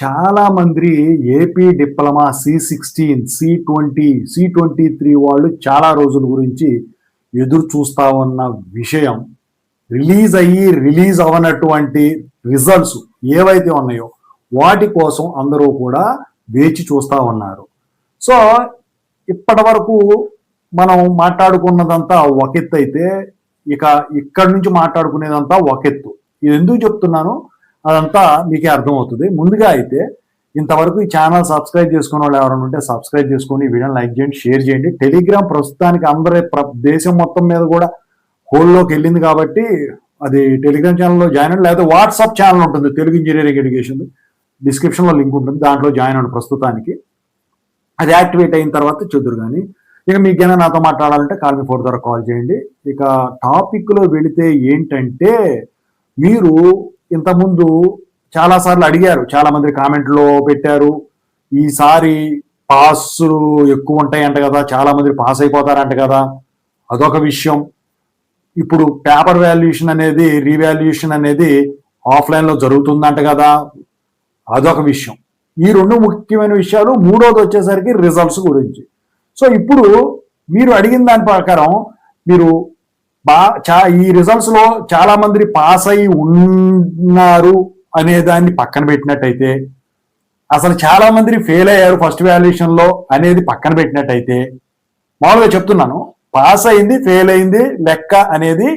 చాలా మంది AP diploma C16, C20, C23 వాళ్ళు చాలా రోజుల గురించి ఎదురు చూస్తా ఉన్న విషయం రిలీజ్ అవనటువంటి రిజల్ట్స్ ఏవైతే ఉన్నాయో వాటి కోసం అందరూ కూడా వేచి చూస్తా ఉన్నారు. సో ఇప్పటి వరకు మనం మాట్లాడుకున్నదంతా ఒక ఎత్తు అయితే ఇక ఇక్కడి నుంచి మాట్లాడుకునేదంతా ఒక ఎత్తు. ఇది ఎందుకు చెప్తున్నాను అదంతా మీకే అర్థమవుతుంది. ముందుగా అయితే ఇంతవరకు ఈ ఛానల్ సబ్స్క్రైబ్ చేసుకున్న వాళ్ళు ఎవరైనా ఉంటే సబ్స్క్రైబ్ చేసుకొని ఈ వీడియోని లైక్ చేయండి, షేర్ చేయండి. టెలిగ్రామ్ ప్రస్తుతానికి అందరూ దేశం మొత్తం మీద కూడా హోల్లోకి వెళ్ళింది కాబట్టి అది టెలిగ్రామ్ ఛానల్లో జాయిన్ అవ్వండి. లేదా వాట్సాప్ ఛానల్ ఉంటుంది తెలుగు ఇంజనీరింగ్ ఎడ్యుకేషన్, డిస్క్రిప్షన్లో లింక్ ఉంటుంది, దాంట్లో జాయిన్ అవ్వండి. ప్రస్తుతానికి అది యాక్టివేట్ అయిన తర్వాత చూద్దరు. కానీ ఇక మీకైనా నాతో మాట్లాడాలంటే కాల్ మీ 4 ద్వారా కాల్ చేయండి. ఇక టాపిక్లో వెళితే ఏంటంటే, మీరు ఇంతకుముందు చాలాసార్లు అడిగారు, చాలా మంది కామెంట్లో పెట్టారు, ఈసారి పాస్లు ఎక్కువ ఉంటాయంట కదా, చాలా మంది పాస్ అయిపోతారంట కదా, అదొక విషయం. ఇప్పుడు పేపర్ వాల్యుయేషన్ అనేది రీవాల్యుయేషన్ అనేది ఆఫ్లైన్లో జరుగుతుందంట కదా, అదొక విషయం. ఈ రెండు ముఖ్యమైన విషయాలు. మూడోది వచ్చేసరికి రిజల్ట్స్ గురించి. సో ఇప్పుడు మీరు అడిగిన దాని ప్రకారం మీరు ఈ రిజల్ట్స్ లో చాలా మంది పాస్ అయి ఉన్నారు అనే దాన్ని పక్కన పెట్టినట్టయితే, అసలు చాలా మంది ఫెయిల్ అయ్యారు ఫస్ట్ వాల్యుయేషన్ లో అనేది పక్కన పెట్టినట్టయితే, మామూలుగా చెప్తున్నాను, పాస్ అయింది ఫెయిల్ అయింది లెక్క అనేది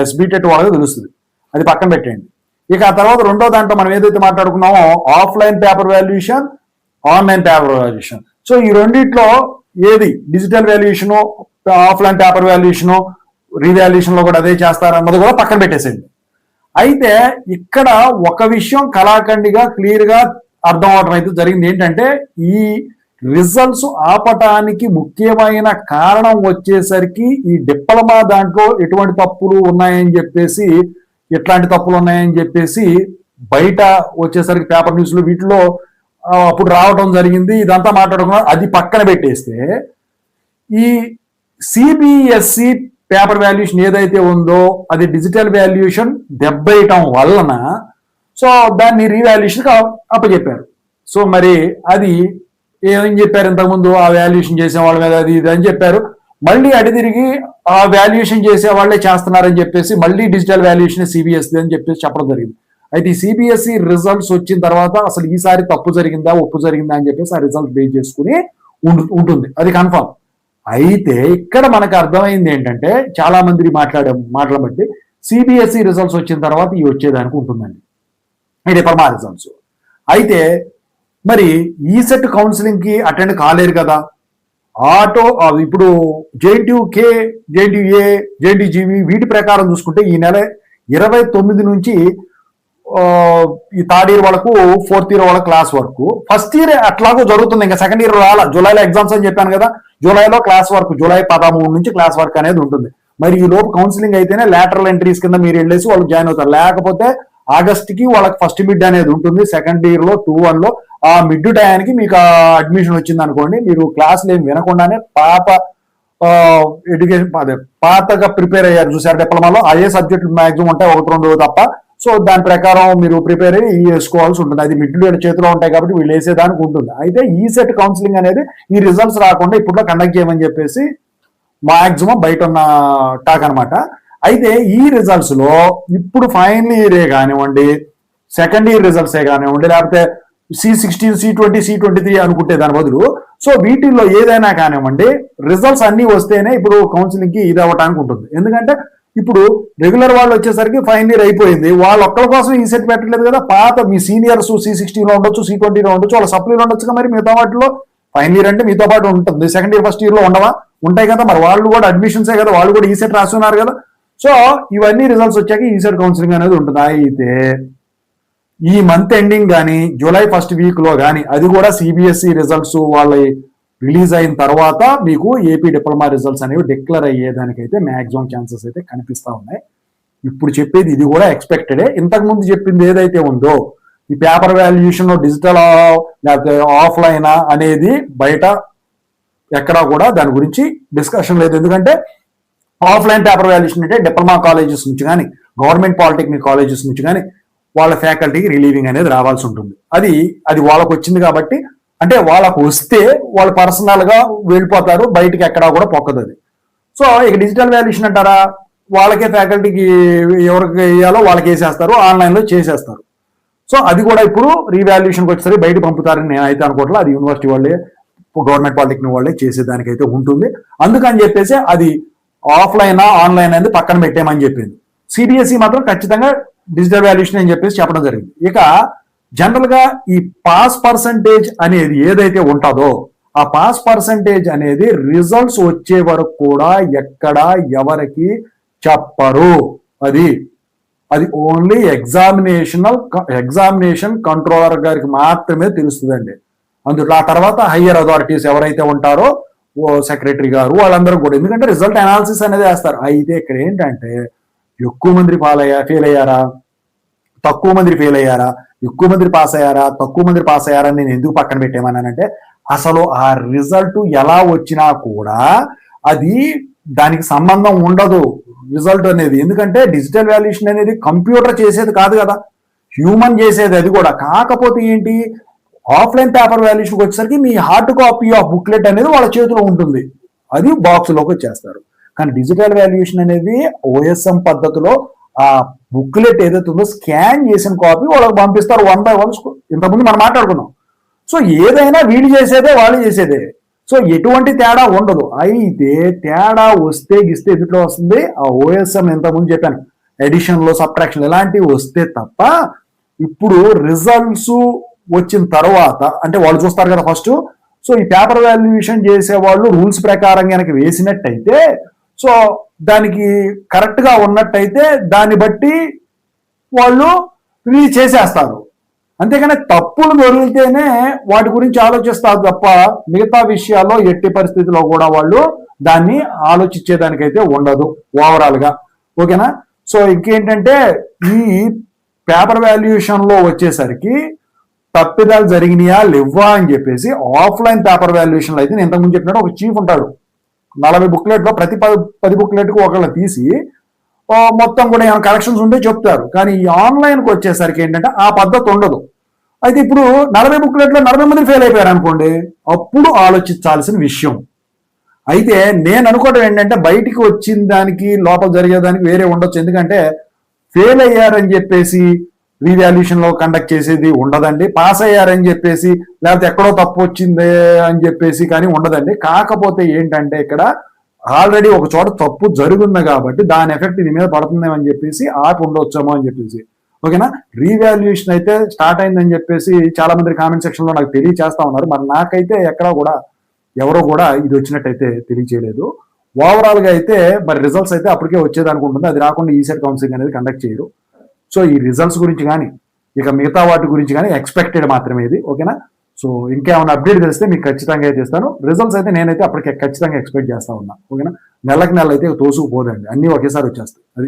ఎస్బిటెట్ వాళ్ళకి తెలుస్తుంది, అది పక్కన పెట్టండి. ఇక ఆ తర్వాత రెండో దాంట్లో మనం ఏదైతే మాట్లాడుకున్నామో offline paper valuation, online paper valuation. So ఈ రెండిట్లో ఏది digital valuation, offline paper valuation, revaluation లో కూడా అదే చేస్తారన్నది కూడా పక్కన పెట్టేసేయండి. అయితే ఇక్కడ ఒక విషయం కళాఖండిగా క్లియర్ గా అర్థం అవడం అయితే జరిగింది. ఏంటంటే ఈ రిజల్ట్స్ ఆపటానికి ముఖ్యమైన కారణం వచ్చేసరికి ఈ డిప్లొమా దాంట్లో ఎటువంటి తప్పులు ఉన్నాయని చెప్పేసి, ఎట్లాంటి తప్పులు ఉన్నాయని చెప్పేసి బయట వచ్చేసరికి పేపర్ న్యూస్లు వీటిలో అప్పుడు రావడం జరిగింది. ఇదంతా మాట్లాడుకున్నా, అది పక్కన పెట్టేస్తే ఈ సిబిఎస్ఈ పేపర్ వాల్యుయేషన్ ఏదైతే ఉందో అది డిజిటల్ వాల్యుయేషన్ దెబ్బేయటం వలన సో దాన్ని రీవాల్యుయేషన్కి అప్పచెప్పారు. సో మరి అది ఏమని చెప్పారు, ఇంతకుముందు ఆ వాల్యుయేషన్ చేసే వాళ్ళ మీద అది ఇది అని చెప్పారు. మళ్ళీ అడి తిరిగి ఆ వాల్యుయేషన్ చేసే వాళ్ళే చేస్తున్నారని చెప్పేసి మళ్ళీ డిజిటల్ వాల్యుయేషన్ సిబిఎస్ఈ అని చెప్పేసి చెప్పడం జరిగింది. అయితే ఈ సిబిఎస్ఈ రిజల్ట్స్ వచ్చిన తర్వాత అసలు ఈసారి తప్పు జరిగిందా ఒప్పు జరిగిందా అని చెప్పేసి ఆ రిజల్ట్ బేస్ చేసుకుని ఉంటుంది, అది కన్ఫర్మ్. అయితే ఇక్కడ మనకు అర్థమైంది ఏంటంటే, చాలా మంది మాటలు బట్టి సిబిఎస్ఈ రిజల్ట్స్ వచ్చిన తర్వాత ఇవి వచ్చేదానికి ఉంటుందండి, ఈ డిప్లొమా రిజల్ట్స్. అయితే మరి ఈ సెట్ కౌన్సిలింగ్ కి అటెండ్ కాలేరు కదా, ఇప్పుడు జేఎన్టీయూకే, జేఎన్టీయూఏ, జేఎన్టీయూజీవి వీటి ప్రకారం చూసుకుంటే ఈ నెల 29 నుంచి ఈ థర్డ్ ఇయర్ వాళ్ళకు, ఫోర్త్ ఇయర్ వాళ్ళ క్లాస్ వర్క్, ఫస్ట్ ఇయర్ అట్లాగో జరుగుతుంది. ఇంకా సెకండ్ ఇయర్ రాలా, జూలైలో ఎగ్జామ్స్ అని చెప్పాను కదా, జూలైలో క్లాస్ వర్క్, జూలై 13 నుంచి క్లాస్ వర్క్ అనేది ఉంటుంది. మరి ఈ లోపు కౌన్సిలింగ్ అయితేనే లాటరల్ ఎంట్రీస్ కింద మీరు వెళ్ళేసి వాళ్ళు జాయిన్ అవుతారు. లేకపోతే ఆగస్ట్కి వాళ్ళకి ఫస్ట్ మిడ్ అనేది ఉంటుంది. సెకండ్ ఇయర్ లో 2-1 లో ఆ మిడ్ టయానికి మీకు అడ్మిషన్ వచ్చింది అనుకోండి, మీరు క్లాసులు ఏమి వినకుండానే ఎడ్యుకేషన్ పాతగా ప్రిపేర్ అయ్యారు చూసారు డిప్లొమాలో, అదే సబ్జెక్టులు మాక్సిమం ఉంటాయి, 1-2 తప్ప. సో దాని ప్రకారం మీరు ప్రిపేర్ అయ్యి వేసుకోవాల్సి ఉంటుంది. అది మిడ్లు చేతిలో ఉంటాయి కాబట్టి వీళ్ళు వేసేదానికి ఉంటుంది. అయితే ఈ సెట్ కౌన్సిలింగ్ అనేది ఈ రిజల్ట్స్ రాకుండా ఇప్పుడు కండక్ట్ చేయమని చెప్పేసి మాక్సిమం బయట ఉన్న టాక్ అనమాట. అయితే ఈ రిజల్ట్స్ లో ఇప్పుడు ఫైనల్ ఇయరే కానివ్వండి, సెకండ్ ఇయర్ రిజల్ట్సే కానివ్వండి, లేకపోతే C16, C20, C23 అనుకుంటే దాని బదులు సో వీటిల్లో ఏదైనా కానివ్వండి, రిజల్ట్స్ అన్ని వస్తేనే ఇప్పుడు కౌన్సిలింగ్ కి ఇది అవ్వడానికి ఉంటుంది. ఎందుకంటే ఇప్పుడు రెగ్యులర్ వాళ్ళు వచ్చేసరికి ఫైనల్ ఇయర్ అయిపోయింది, వాళ్ళ ఒక్కరి కోసం ఈ సెట్ పెట్టలేదు కదా, పాత మీ సీనియర్స్ C16లో ఉండొచ్చు, C20లో ఉండొచ్చు, వాళ్ళ సప్లీలో ఉండొచ్చు. మరి మిగతా వాటిలో ఫైనల్ ఇయర్ అంటే మీతో పాటు ఉంటుంది, సెకండ్ ఇయర్ ఫస్ట్ ఇయర్ లో ఉండవా, ఉంటాయి కదా. మరి వాళ్ళు కూడా అడ్మిషన్సే కదా, వాళ్ళు కూడా ఈ సెట్ రాస్తున్నారు కదా. సో ఇవన్నీ రిజల్ట్స్ వచ్చాక ఈ సెట్ కౌన్సిలింగ్ అనేది ఉంటుంది. అయితే ఈ మంత్ ఎండింగ్ కానీ జూలై ఫస్ట్ వీక్ లో కానీ, అది కూడా సిబిఎస్ఈ రిజల్ట్స్ వాళ్ళ రిలీజ్ అయిన తర్వాత మీకు ఏపీ డిప్లొమా రిజల్ట్స్ అనేవి డిక్లేర్ అయ్యేదానికైతే మ్యాక్సిమం ఛాన్సెస్ అయితే కనిపిస్తూ ఉన్నాయి. ఇప్పుడు చెప్పేది ఇది కూడా ఎక్స్పెక్టెడే. ఇంతకుముందు చెప్పింది ఏదైతే ఉందో ఈ పేపర్ వాల్యుయేషన్ డిజిటల్ లేకపోతే ఆఫ్లైన్ అనేది బయట ఎక్కడా కూడా దాని గురించి డిస్కషన్ లేదు. ఎందుకంటే ఆఫ్లైన్ పేపర్ వాల్యుయేషన్ అంటే డిప్లొమా కాలేజెస్ నుంచి కానీ, గవర్నమెంట్ పాలిటెక్నిక్ కాలేజెస్ నుంచి కానీ వాళ్ళ ఫ్యాకల్టీకి రిలీవింగ్ అనేది రావాల్సి ఉంటుంది. అది వాళ్ళకు వచ్చింది కాబట్టి, అంటే వాళ్ళకు వస్తే వాళ్ళు పర్సనల్ గా వెళ్ళిపోతారు, బయటికి ఎక్కడా కూడా పొక్కదు అది. సో ఇక డిజిటల్ వాల్యుయేషన్ అంటారా, వాళ్ళకే ఫ్యాకల్టీకి ఎవరికి వేయాలో వాళ్ళకి వేసేస్తారు, ఆన్లైన్లో చేసేస్తారు. సో అది కూడా ఇప్పుడు రీవాల్యుయేషన్కి వచ్చేసరికి బయట పంపుతారని నేనైతే అనుకోవట్లేదు. అది యూనివర్సిటీ వాళ్ళే, గవర్నమెంట్ పాలిటెక్నిక్ వాళ్ళే చేసేదానికైతే ఉంటుంది. అందుకని చెప్పేసి అది ఆఫ్లైన్ ఆన్లైన్ అనేది పక్కన పెట్టేమని చెప్పింది. సిబిఎస్ఈ మాత్రం ఖచ్చితంగా డిజిటల్ వాల్యుయేషన్ అని చెప్పేసి చెప్పడం జరిగింది. ఇక జనరల్ గా ఈ పాస్ పర్సంటేజ్ అనేది ఏదైతే ఉంటుందో, ఆ పాస్ పర్సంటేజ్ అనేది రిజల్ట్స్ వచ్చే వరకు కూడా ఎక్కడ ఎవరికి చెప్పరు. అది ఓన్లీ ఎగ్జామినేషన్ కంట్రోలర్ గారికి మాత్రమే తెలుస్తుందండి. అందులో ఆ తర్వాత హయ్యర్ అథారిటీస్ ఎవరైతే ఉంటారో, సెక్రటరీ గారు, వాళ్ళందరూ కూడా, ఎందుకంటే రిజల్ట్ అనాలిసిస్ అనేది వేస్తారు. అయితే ఇక్కడ ఏంటంటే ఎక్కువ మంది ఫెయిల్ అయ్యారా, తక్కువ మంది ఫెయిల్ అయ్యారా, ఎక్కువ మంది పాస్ అయ్యారా, తక్కువ మంది పాస్ అయ్యారా అని నేను ఎందుకు పక్కన పెట్టామన్నానంటే, అసలు ఆ రిజల్ట్ ఎలా వచ్చినా కూడా అది దానికి సంబంధం ఉండదు రిజల్ట్ అనేది. ఎందుకంటే డిజిటల్ వాల్యుయేషన్ అనేది కంప్యూటర్ చేసేది కాదు కదా, హ్యూమన్ చేసేది. అది కూడా కాకపోతే ఏంటి, ఆఫ్లైన్ పేపర్ వాల్యుయేషన్కి వచ్చేసరికి మీ హార్డ్ కాపీ ఆఫ్ బుక్లెట్ అనేది వాళ్ళ చేతిలో ఉంటుంది, అది బాక్స్లోకి వచ్చేస్తారు. కానీ డిజిటల్ వాల్యుయేషన్ అనేది ఓఎస్ఎం పద్ధతిలో ఆ బుక్లెట్ ఏదైతే ఉందో స్కాన్ చేసిన కాపీ వాళ్ళకి పంపిస్తారు 1 by 1. ఇంతకుముందు మనం మాట్లాడుకున్నాం. సో ఏదైనా వీళ్ళు చేసేదే వాళ్ళు చేసేదే, సో ఎటువంటి తేడా ఉండదు. అయితే తేడా వస్తే ఎదుట్లో వస్తుంది ఆ ఓఎస్ఎం, ఇంతకుముందు చెప్పాను ఎడిషన్లో సబ్ట్రాక్షన్ ఇలాంటివి వస్తే తప్ప. ఇప్పుడు రిజల్ట్స్ వచ్చిన తర్వాత అంటే వాళ్ళు చూస్తారు కదా ఫస్ట్. సో ఈ పేపర్ వాల్యుయేషన్ చేసే వాళ్ళు రూల్స్ ప్రకారం కనుక వేసినట్టయితే, సో దానికి కరెక్ట్ గా ఉన్నట్టయితే దాన్ని బట్టి వాళ్ళు రిలీజ్ చేసేస్తారు. అంతేగాని తప్పులు దొరికితేనే వాటి గురించి ఆలోచిస్తారు తప్ప మిగతా విషయాల్లో ఎట్టి పరిస్థితిలో కూడా వాళ్ళు దాన్ని ఆలోచించేదానికైతే ఉండదు ఓవరాల్ గా. ఓకేనా. సో ఇంకేంటంటే ఈ పేపర్ వాల్యుయేషన్ లో వచ్చేసరికి తప్పిదాలు జరిగినాయా లేవా అని చెప్పేసి ఆఫ్లైన్ పేపర్ వాల్యుయేషన్లో అయితే నేను ఇంతకుముందు చెప్పినట్టు ఒక చీఫ్ ఉంటాడు, 40 బుక్లెట్లో ప్రతి 10 బుక్లెట్కు ఒకళ్ళు తీసి మొత్తం కూడా ఏమైనా కరెక్షన్స్ ఉంటే చెప్తారు. కానీ ఈ ఆన్లైన్కి వచ్చేసరికి ఏంటంటే ఆ పద్ధతి ఉండదు. అయితే ఇప్పుడు 40 బుక్లెట్లో 40 మంది ఫెయిల్ అయిపోయారు అనుకోండి, అప్పుడు ఆలోచించాల్సిన విషయం. అయితే నేను అనుకోవడం ఏంటంటే బయటికి వచ్చిన దానికి లోపల జరిగేదానికి వేరే ఉండొచ్చు. ఎందుకంటే ఫెయిల్ అయ్యారని చెప్పేసి రీవాల్యుయేషన్ లో కండక్ట్ చేసేది ఉండదండి, పాస్ అయ్యారని చెప్పేసి లేకపోతే ఎక్కడో తప్పు వచ్చిందే అని చెప్పేసి కానీ ఉండదండి. కాకపోతే ఏంటంటే ఇక్కడ ఆల్రెడీ ఒక చోట తప్పు జరుగుంది కాబట్టి దాని ఎఫెక్ట్ ఇది మీద పడుతుందేమని చెప్పేసి ఆపి ఉండొచ్చామో అని చెప్పేసి. ఓకేనా. రీవాల్యుయేషన్ అయితే స్టార్ట్ అయిందని చెప్పేసి చాలా మంది కామెంట్ సెక్షన్ లో నాకు తెలియచేస్తా ఉన్నారు. మరి నాకైతే ఎక్కడా కూడా ఎవరో కూడా ఇది వచ్చినట్టయితే తెలియచేయలేదు. ఓవరాల్ గా అయితే మరి రిజల్ట్స్ అయితే అప్పటికే వచ్చేది అనుకుంటుంది. అది రాకుండా ఈసెట్ కౌన్సిలింగ్ అనేది కండక్ట్ చేయరు. సో ఈ రిజల్ట్స్ గురించి కానీ ఇక మిగతా వాటి గురించి కానీ ఎక్స్పెక్టెడ్ మాత్రమే ఇది. ఓకేనా. సో ఇంకేమైనా అప్డేట్ తెలిస్తే మీకు ఖచ్చితంగా అయితే ఇస్తాను. రిజల్ట్స్ అయితే నేనైతే అప్పటికే ఖచ్చితంగా ఎక్స్పెక్ట్ చేస్తా ఉన్నా. ఓకేనా. నెల అయితే తోసుకుపోదండి, అన్నీ ఒకేసారి వచ్చేస్తాయి. అది